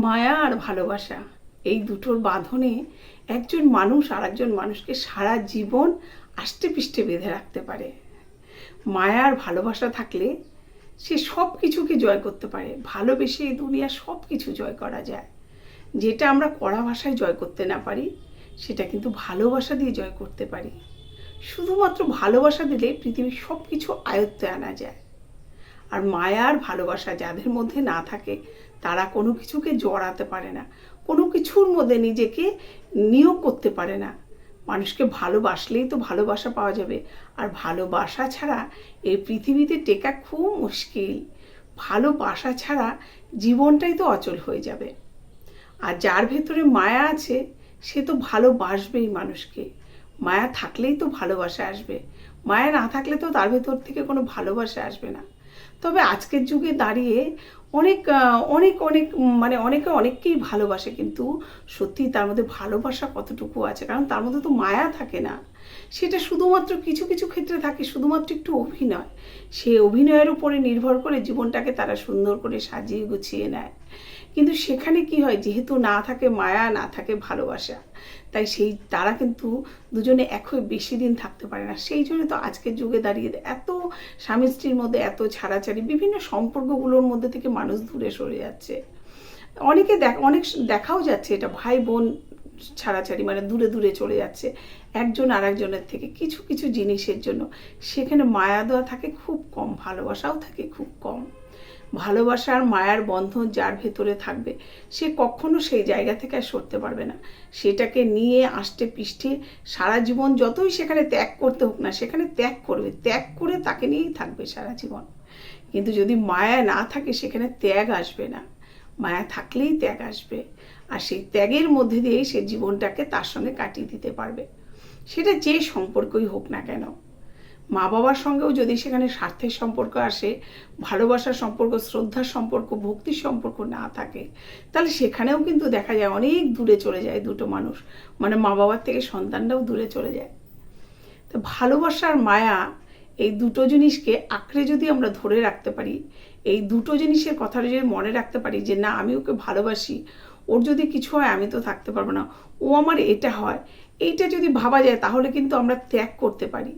মায়া আর ভালোবাসা এই দুটোর বাঁধনে একজন মানুষ আর একজন মানুষকে সারা জীবন আষ্টে পৃষ্ঠে বেঁধে রাখতে পারে। মায়া আর ভালোবাসা থাকলে সে সব কিছুকে জয় করতে পারে। ভালোবেসে এই দুনিয়া সব কিছু জয় করা যায়। যেটা আমরা কড়া ভাষায় জয় করতে না পারি সেটা কিন্তু ভালোবাসা দিয়ে জয় করতে পারি। শুধুমাত্র ভালোবাসা দিলে পৃথিবীর সব কিছু আয়ত্তে আনা যায়। আর মায়া আর ভালোবাসা যাদের মধ্যে না থাকে তারা কোনো কিছুকে জড়াতে পারে না, কোনো কিছুর মধ্যে নিজেকে নিয়োগ করতে পারে না। মানুষকে ভালোবাসলেই তো ভালোবাসা পাওয়া যাবে, আর ভালোবাসা ছাড়া এই পৃথিবীতে টেকা খুব মুশকিল। ভালোবাসা ছাড়া জীবনটাই তো অচল হয়ে যাবে। আর যার ভেতরে মায়া আছে সে তো ভালোবাসবেই মানুষকে। মায়া থাকলেই তো ভালোবাসা আসবে, মায়া না থাকলে তো তার ভেতর থেকে কোনো ভালোবাসা আসবে না। তবে আজকের যুগে দাঁড়িয়ে অনেক অনেক অনেক মানে অনেকে অনেককেই ভালোবাসে, কিন্তু সত্যি তার মধ্যে ভালোবাসা কতটুকু আছে, কারণ তার মধ্যে তো মায়া থাকে না। সেটা শুধুমাত্র কিছু কিছু ক্ষেত্রে থাকে, শুধুমাত্র একটু অভিনয়। সে অভিনয়ের উপরে নির্ভর করে জীবনটাকে তারা সুন্দর করে সাজিয়ে গুছিয়ে নেয়। কিন্তু সেখানে কি হয়, যেহেতু না থাকে মায়া, না থাকে ভালোবাসা, তাই তারা কিন্তু দুজনে এক হয়ে বেশি দিন থাকতে পারে না। সেই জন্য তো আজকের যুগে দাঁড়িয়ে এত স্বামী স্ত্রীর মধ্যে এত ছাড়াছাড়ি, বিভিন্ন সম্পর্কগুলোর মধ্যে থেকে মানুষ দূরে সরে যাচ্ছে। অনেক দেখাও যাচ্ছে এটা, ভাই বোন ছাড়াছাড়ি, মানে দূরে দূরে চলে যাচ্ছে একজন আর একজনের থেকে কিছু কিছু জিনিসের জন্য। সেখানে মায়া দেওয়া থাকে খুব কম, ভালোবাসাও থাকে খুব কম। ভালোবাসার মায়ার বন্ধন যার ভেতরে থাকবে সে কখনো সেই জায়গা থেকে আর সরতে পারবে না। সেটাকে নিয়ে আষ্টে পৃষ্ঠে সারা জীবন, যতই সেখানে ত্যাগ করতে হোক না, সেখানে ত্যাগ করবে, ত্যাগ করে তাকে নিয়েই থাকবে সারা জীবন। কিন্তু যদি মায়া না থাকে সেখানে ত্যাগ আসবে না, মায়া থাকলেই ত্যাগ আসবে। আর সেই ত্যাগের মধ্যে দিয়েই সে জীবনটাকে তার সঙ্গে কাটিয়ে দিতে পারবে। সেটা যে সম্পর্কই হোক না কেন। মা বাবার সঙ্গেও যদি সেখানে স্বার্থের সম্পর্ক আসে, ভালোবাসার সম্পর্ক, শ্রদ্ধার সম্পর্ক, ভক্তির সম্পর্ক না থাকে, তাহলে সেখানেও কিন্তু দেখা যায় অনেক দূরে চলে যায় দুটো মানুষ, মানে মা বাবার থেকে সন্তানটাও দূরে চলে যায়। তো ভালোবাসার মায়া এই দুটো জিনিসকে আঁকড়ে যদি আমরা ধরে রাখতে পারি, এই দুটো জিনিসের কথাটা যদি মনে রাখতে পারি যে না, আমি ওকে ভালোবাসি, ওর যদি কিছু হয় আমি তো থাকতে পারবো না, ও আমার এটা হয়, এইটা যদি ভাবা যায়, তাহলে কিন্তু আমরা ত্যাগ করতে পারি।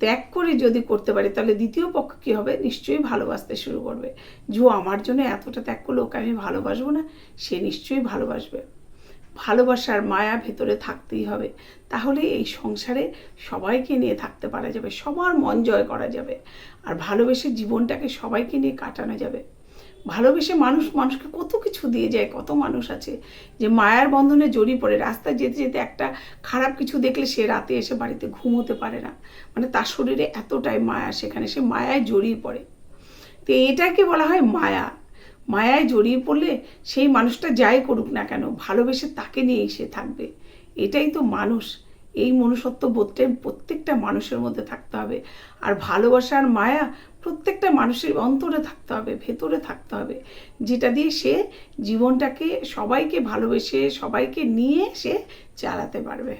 ত্যাগ করে যদি করতে পারি তাহলে দ্বিতীয় পক্ষ কী হবে, নিশ্চয়ই ভালোবাসতে শুরু করবে। যে আমার জন্য এতটা ত্যাগ করলে ওকে আমি ভালোবাসবো না, সে নিশ্চয়ই ভালোবাসবে। ভালোবাসার মায়া ভেতরে থাকতেই হবে, তাহলে এই সংসারে সবাইকে নিয়ে থাকতে পারা যাবে, সবার মন জয় করা যাবে, আর ভালোবেসে জীবনটাকে সবাইকে নিয়ে কাটানো যাবে। ভালোবেসে মানুষকে কত কিছু দিয়ে যায়। কত মানুষ আছে যে মায়ার বন্ধনে জড়িয়ে পড়ে, রাস্তায় যেতে যেতে একটা খারাপ কিছু দেখলে সে রাতে এসে বাড়িতে ঘুমোতে পারে না, মানে তার শরীরে এতটাই মায়া, সেখানে সে মায়ায় জড়িয়ে পড়ে। তো এটাকে বলা হয় মায়া। মায়ায় জড়িয়ে পড়লে সেই মানুষটা যাই করুক না কেন, ভালোবেসে তাকে নিয়েই সে থাকবে। এটাই তো মানুষ। এই মনুষ্যত্ব বোধটাই প্রত্যেকটা মানুষের মধ্যে থাকতে হবে। আর ভালোবাসার মায়া প্রত্যেকটা মানুষের অন্তরে থাকতে হবে, ভেতরে থাকতে হবে, যেটা দিয়ে সে জীবনটাকে সবাইকে ভালোবেসে সবাইকে নিয়ে সে চালাতে পারবে।